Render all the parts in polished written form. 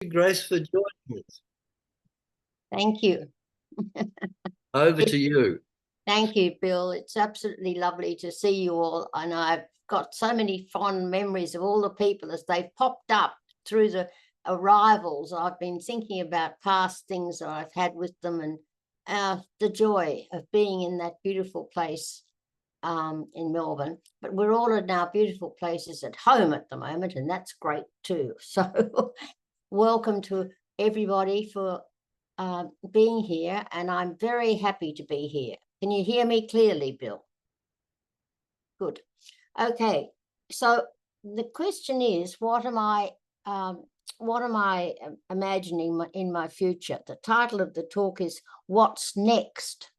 Grace, for joining us. Thank you. Over to you. Thank you, Bill. It's absolutely lovely to see you all. And I've got so many fond memories of all the people as they've popped up through the arrivals. I've been thinking about past things that I've had with them and the joy of being in that beautiful place in Melbourne. But we're all in our beautiful places at home at the moment, and that's great too. So welcome to everybody for being here, and I'm very happy to be here. Can you hear me clearly, Bill? Good. Okay, so the question is, what am I imagining in my future? The title of the talk is What's Next?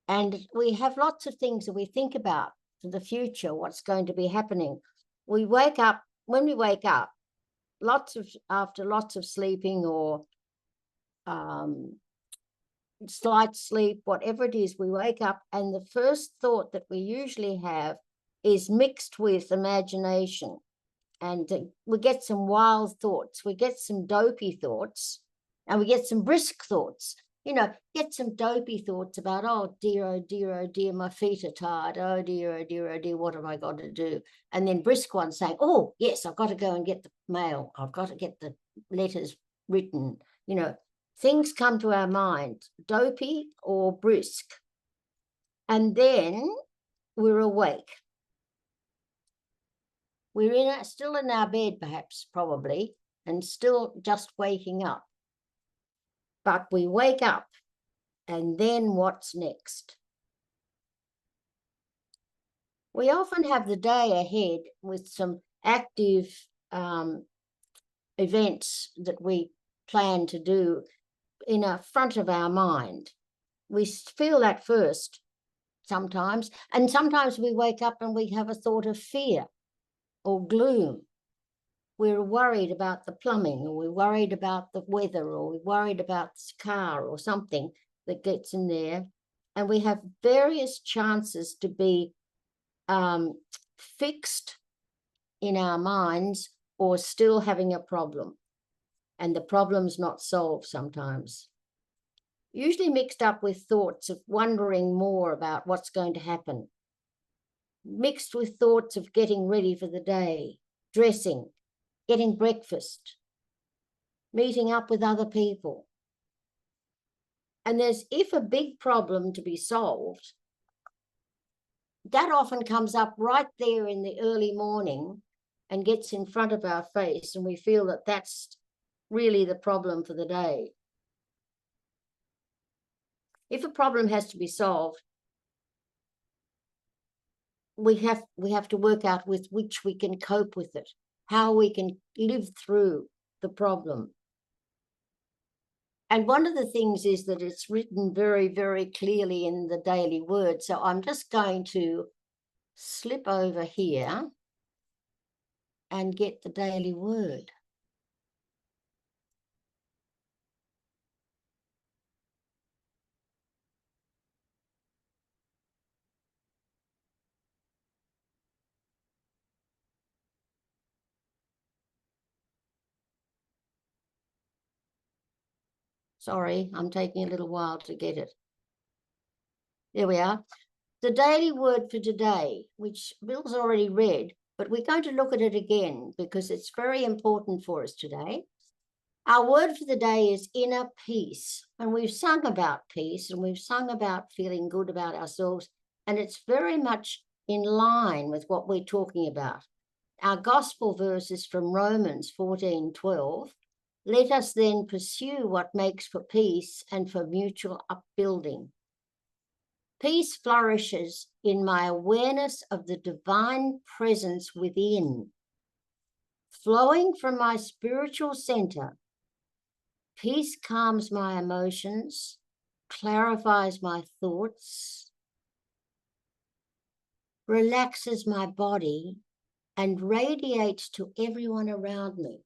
And we have lots of things that we think about for the future, what's going to be happening. When we wake up, after lots of sleeping or slight sleep, whatever it is, we wake up and the first thought that we usually have is mixed with imagination. And we get some wild thoughts, we get some dopey thoughts, and we get some brisk thoughts. Get some dopey thoughts about, oh dear, my feet are tired. Oh dear, what have I got to do? And then brisk ones saying, oh yes, I've got to go and get the mail. I've got to get the letters written. Things come to our mind, dopey or brisk. And then we're awake. We're still in our bed, perhaps, probably, and still just waking up. But we wake up, and then what's next? We often have the day ahead with some active events that we plan to do in the front of our mind. We feel that first sometimes, and sometimes we wake up and we have a thought of fear or gloom. We're worried about the plumbing, or we're worried about the weather, or we're worried about the car or something that gets in there. And we have various chances to be fixed in our minds or still having a problem. And the problem's not solved sometimes. Usually mixed up with thoughts of wondering more about what's going to happen. Mixed with thoughts of getting ready for the day, dressing, getting breakfast, meeting up with other people. And if a big problem to be solved, that often comes up right there in the early morning and gets in front of our face, and we feel that that's really the problem for the day. If a problem has to be solved, we have to work out with which we can cope with it, how we can live through the problem. And one of the things is that it's written very, very clearly in the Daily Word. So I'm just going to slip over here and get the Daily Word. Sorry, I'm taking a little while to get it. There we are. The Daily Word for today, which Bill's already read, but we're going to look at it again because it's very important for us today. Our word for the day is inner peace. And we've sung about peace, and we've sung about feeling good about ourselves, and it's very much in line with what we're talking about. Our gospel verse is from Romans 14:12. Let us then pursue what makes for peace and for mutual upbuilding. Peace flourishes in my awareness of the divine presence within. Flowing from my spiritual center, peace calms my emotions, clarifies my thoughts, relaxes my body, and radiates to everyone around me.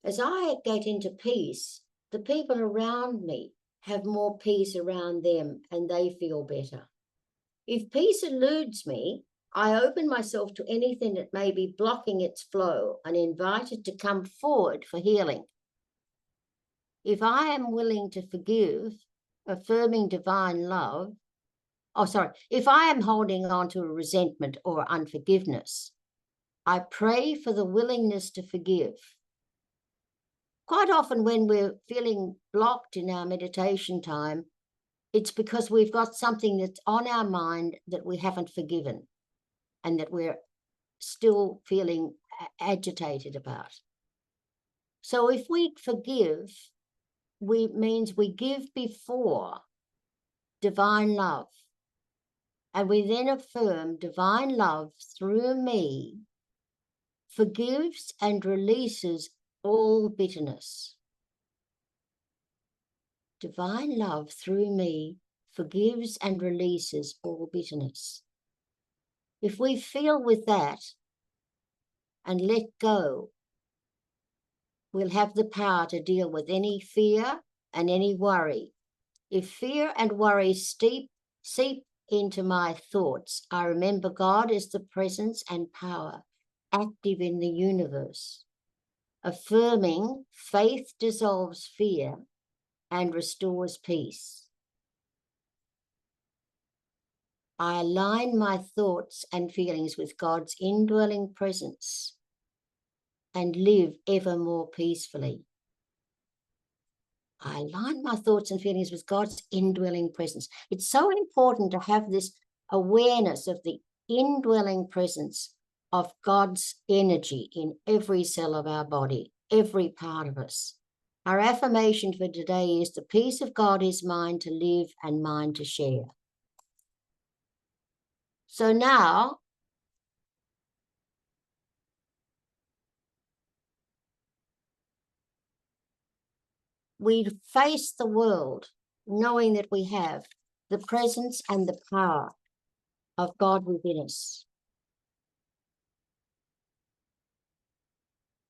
As I get into peace, the people around me have more peace around them and they feel better. If peace eludes me, I open myself to anything that may be blocking its flow and invite it to come forward for healing. If I am willing to forgive, affirming divine love, if I am holding on to a resentment or unforgiveness, I pray for the willingness to forgive. Quite often when we're feeling blocked in our meditation time, it's because we've got something that's on our mind that we haven't forgiven and that we're still feeling agitated about. So if we forgive, means we give before divine love. And we then affirm divine love through me forgives and releases all bitterness. Divine love through me forgives and releases all bitterness. If we feel with that and let go, we'll have the power to deal with any fear and any worry. If fear and worry seep into my thoughts, I remember God is the presence and power active in the universe. Affirming faith dissolves fear and restores peace. I align my thoughts and feelings with God's indwelling presence and live ever more peacefully. I align my thoughts and feelings with God's indwelling presence. It's so important to have this awareness of the indwelling presence of God's energy in every cell of our body, every part of us. Our affirmation for today is the peace of God is mine to live and mine to share. So now, we face the world knowing that we have the presence and the power of God within us.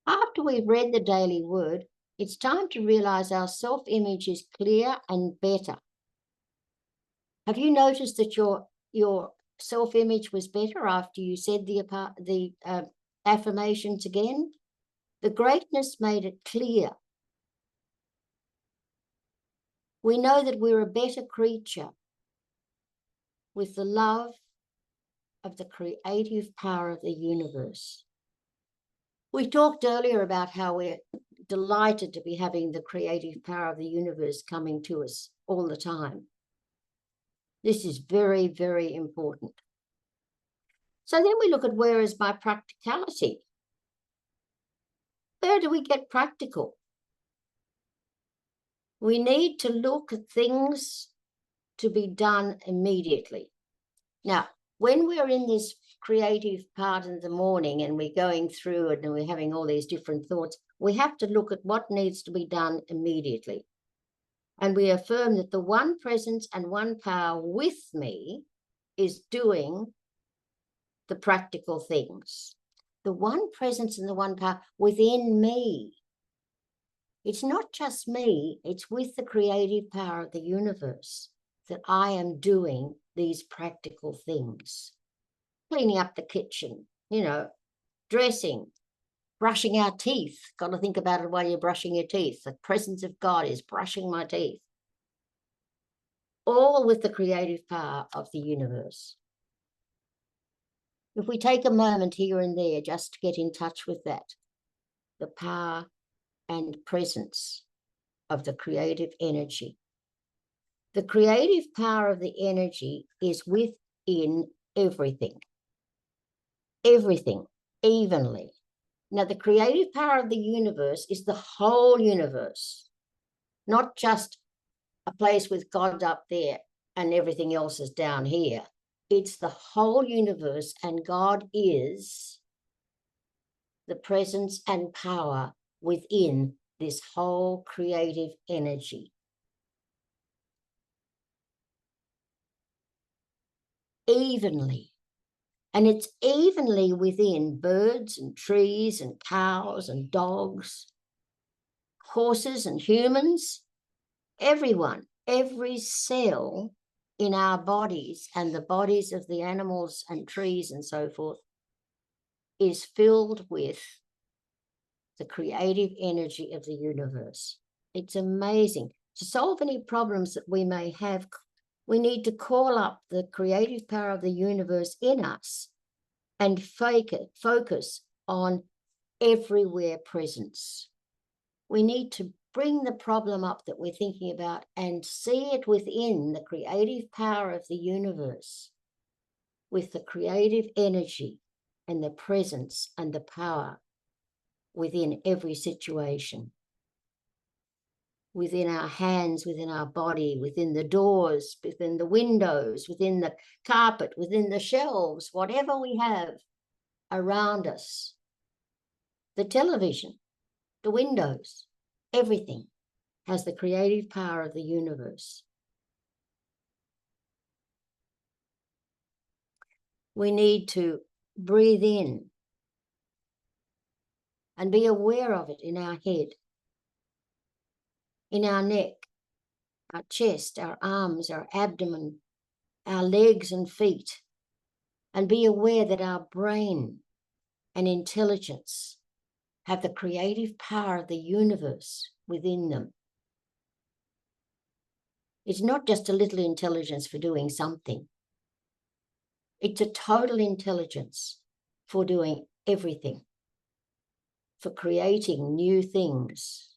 After we've read the daily word, it's time to realize our self-image is clear and better. Have you noticed that your self-image was better after you said the affirmations again? The greatness made it clear. We know that we're a better creature with the love of the creative power of the universe. We talked earlier about how we're delighted to be having the creative power of the universe coming to us all the time. This is very, very important. So then we look at where is my practicality? Where do we get practical? We need to look at things to be done immediately. Now, when we're in this creative part of the morning and we're going through it and we're having all these different thoughts, we have to look at what needs to be done immediately. And we affirm that the one presence and one power with me is doing the practical things. The one presence and the one power within me. It's not just me, it's with the creative power of the universe that I am doing these practical things. Cleaning up the kitchen, dressing, brushing our teeth. Got to think about it while you're brushing your teeth. The presence of God is brushing my teeth. All with the creative power of the universe. If we take a moment here and there just to get in touch with that, the power and presence of the creative energy. The creative power of the energy is within everything. Everything, evenly. Now, the creative power of the universe is the whole universe, not just a place with God up there and everything else is down here. It's the whole universe, and God is the presence and power within this whole creative energy. Evenly. And it's evenly within birds and trees and cows and dogs, horses and humans, everyone, every cell in our bodies and the bodies of the animals and trees and so forth is filled with the creative energy of the universe. It's amazing. To solve any problems that we may have, we need to call up the creative power of the universe in us and focus on everywhere presence. We need to bring the problem up that we're thinking about and see it within the creative power of the universe, with the creative energy and the presence and the power within every situation, within our hands, within our body, within the doors, within the windows, within the carpet, within the shelves, whatever we have around us, the television, the windows, everything has the creative power of the universe. We need to breathe in and be aware of it in our head, in our neck, our chest, our arms, our abdomen, our legs and feet, and be aware that our brain and intelligence have the creative power of the universe within them. It's not just a little intelligence for doing something. It's a total intelligence for doing everything, for creating new things,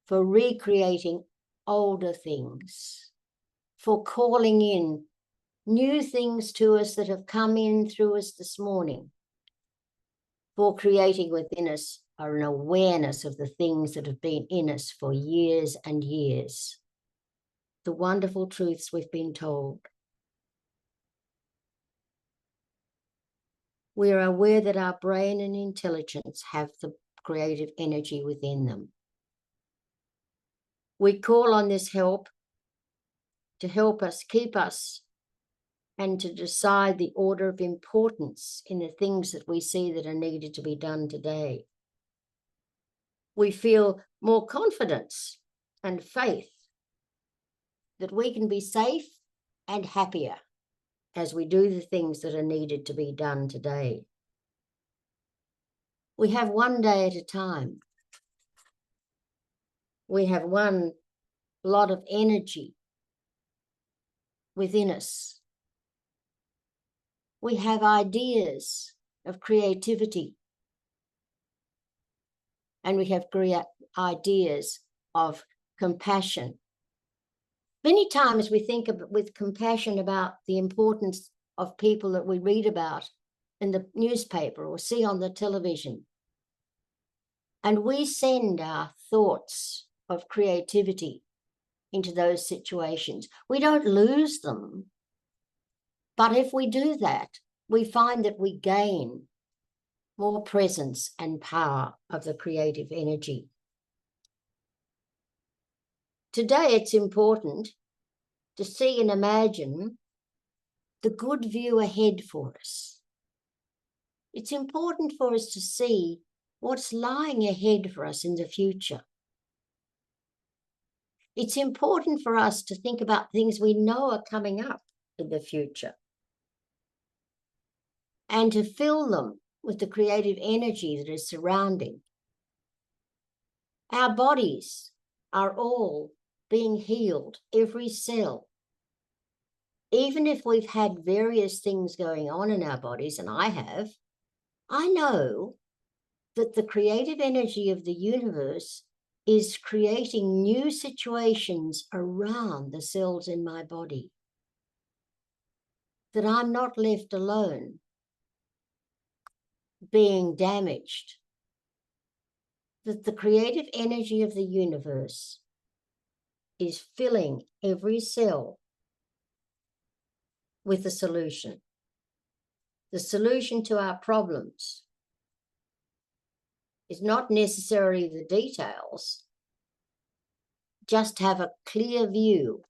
for recreating older things, for calling in new things to us that have come in through us this morning, for creating within us an awareness of the things that have been in us for years and years, the wonderful truths we've been told. We are aware that our brain and intelligence have the creative energy within them. We call on this help to help us, keep us, and to decide the order of importance in the things that we see that are needed to be done today. We feel more confidence and faith that we can be safe and happier as we do the things that are needed to be done today. We have one day at a time. We have one lot of energy within us. We have ideas of creativity, and we have ideas of compassion. Many times we think with compassion about the importance of people that we read about in the newspaper or see on the television. And we send our thoughts of creativity into those situations. We don't lose them. But if we do that, we find that we gain more presence and power of the creative energy. Today, it's important to see and imagine the good view ahead for us. It's important for us to see what's lying ahead for us in the future. It's important for us to think about things we know are coming up in the future and to fill them with the creative energy that is surrounding. Our bodies are all being healed, every cell. Even if we've had various things going on in our bodies, and I have, I know that the creative energy of the universe is creating new situations around the cells in my body, that I'm not left alone being damaged, that the creative energy of the universe is filling every cell with a solution. The solution to our problems is not necessarily the details, just have a clear view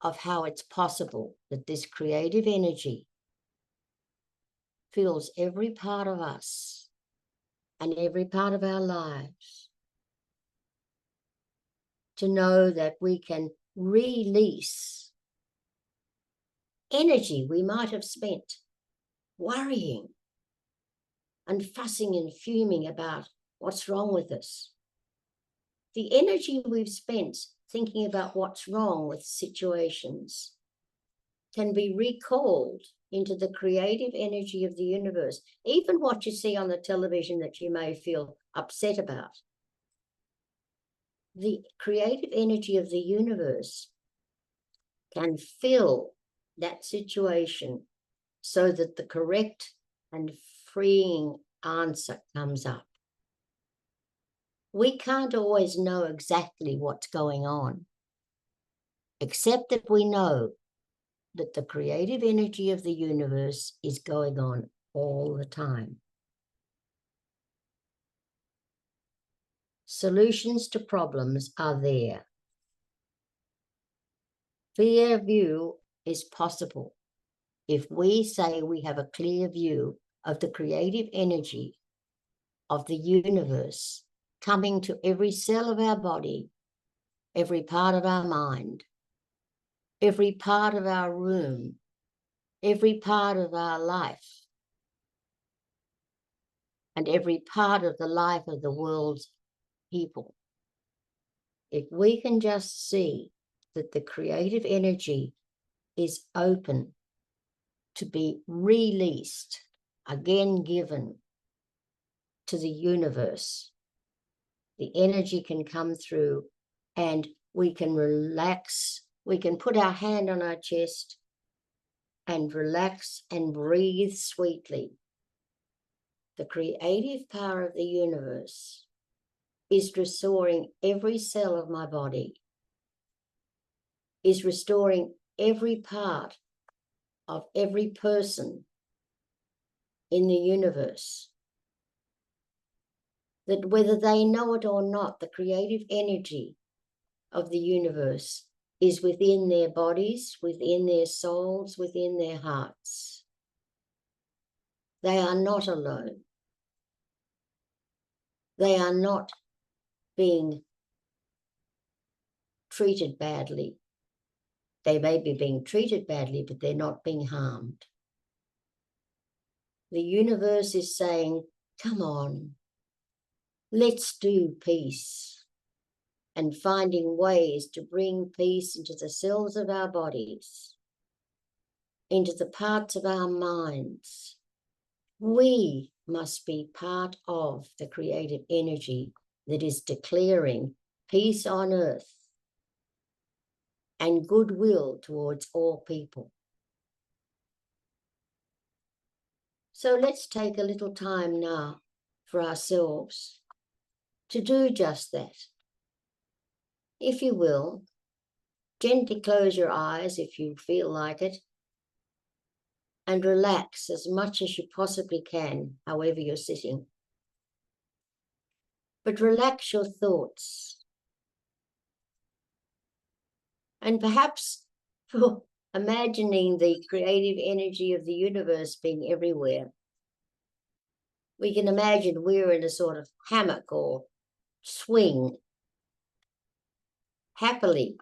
of how it's possible that this creative energy fills every part of us and every part of our lives, to know that we can release energy we might have spent worrying and fussing and fuming about what's wrong with us. The energy we've spent thinking about what's wrong with situations can be recalled into the creative energy of the universe. Even what you see on the television that you may feel upset about, the creative energy of the universe can fill that situation so that the correct and freeing answer comes up. We can't always know exactly what's going on, except that we know that the creative energy of the universe is going on all the time. Solutions to problems are there. Clear view is possible if we say we have a clear view of the creative energy of the universe coming to every cell of our body, every part of our mind, every part of our room, every part of our life, and every part of the life of the world's people. If we can just see that the creative energy is open to be released, again given to the universe, the energy can come through and we can relax. We can put our hand on our chest and relax and breathe sweetly. The creative power of the universe is restoring every cell of my body, is restoring every part of every person in the universe. That whether they know it or not, the creative energy of the universe is within their bodies, within their souls, within their hearts. They are not alone. They are not being treated badly. They may be being treated badly, but they're not being harmed. The universe is saying, come on, let's do peace, and finding ways to bring peace into the cells of our bodies, into the parts of our minds. We must be part of the creative energy that is declaring peace on earth and goodwill towards all people. So let's take a little time now for ourselves to do just that. If you will, gently close your eyes if you feel like it, and relax as much as you possibly can, however you're sitting. But relax your thoughts. And perhaps imagining the creative energy of the universe being everywhere, we can imagine we're in a sort of hammock or swing, happily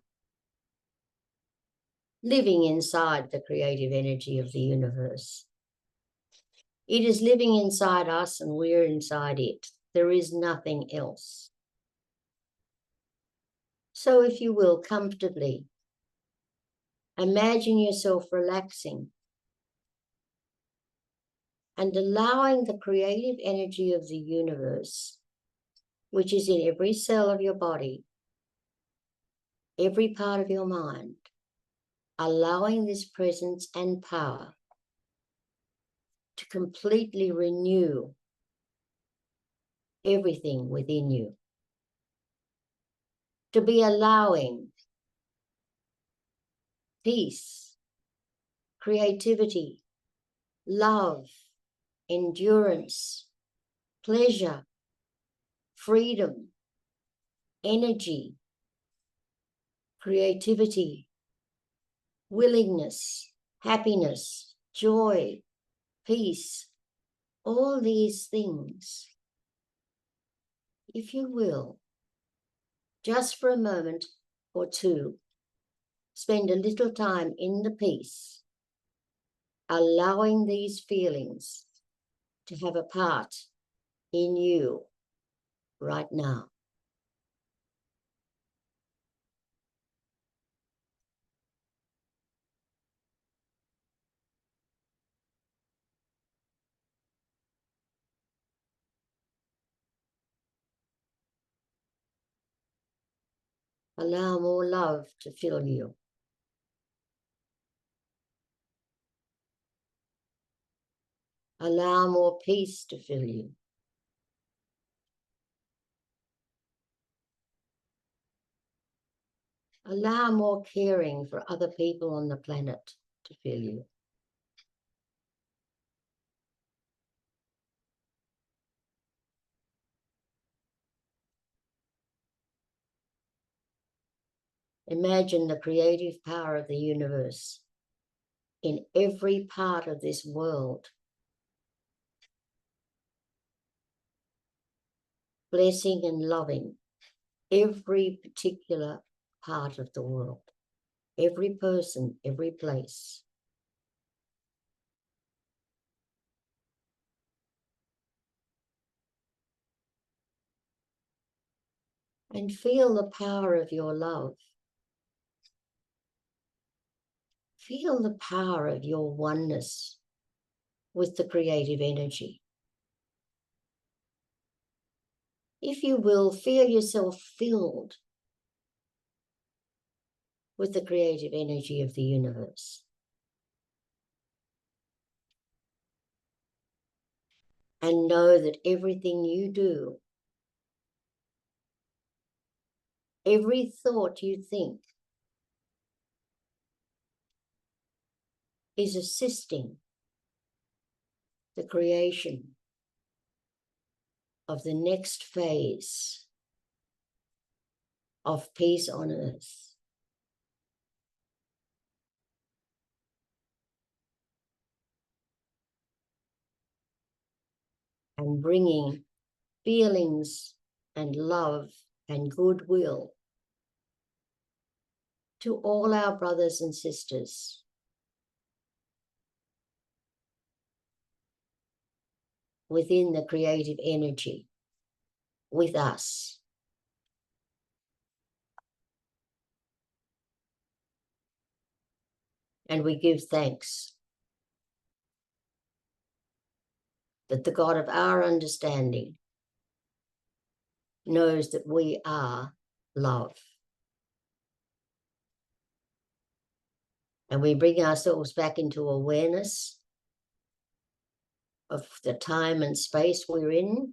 living inside the creative energy of the universe. It is living inside us and we're inside it. There is nothing else. So if you will, comfortably, imagine yourself relaxing and allowing the creative energy of the universe, which is in every cell of your body, every part of your mind, allowing this presence and power to completely renew everything within you, to be allowing peace, creativity, love, endurance, pleasure, freedom, energy, creativity, willingness, happiness, joy, peace, all these things. If you will, just for a moment or two, spend a little time in the peace allowing these feelings to have a part in you right now. Allow more love to fill you. Allow more peace to fill you. Allow more caring for other people on the planet to fill you. Imagine the creative power of the universe in every part of this world, blessing and loving every particular part of the world, every person, every place. And feel the power of your love. Feel the power of your oneness with the creative energy. If you will, feel yourself filled with the creative energy of the universe. And know that everything you do, every thought you think, is assisting the creation of the next phase of peace on earth. And bringing feelings and love and goodwill to all our brothers and sisters within the creative energy with us. And we give thanks that the God of our understanding knows that we are love. And we bring ourselves back into awareness of the time and space we're in.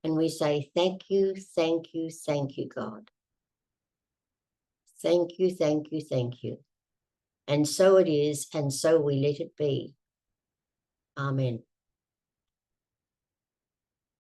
And we say, thank you, thank you, thank you, God. Thank you, thank you, thank you. And so it is, and so we let it be. Amen.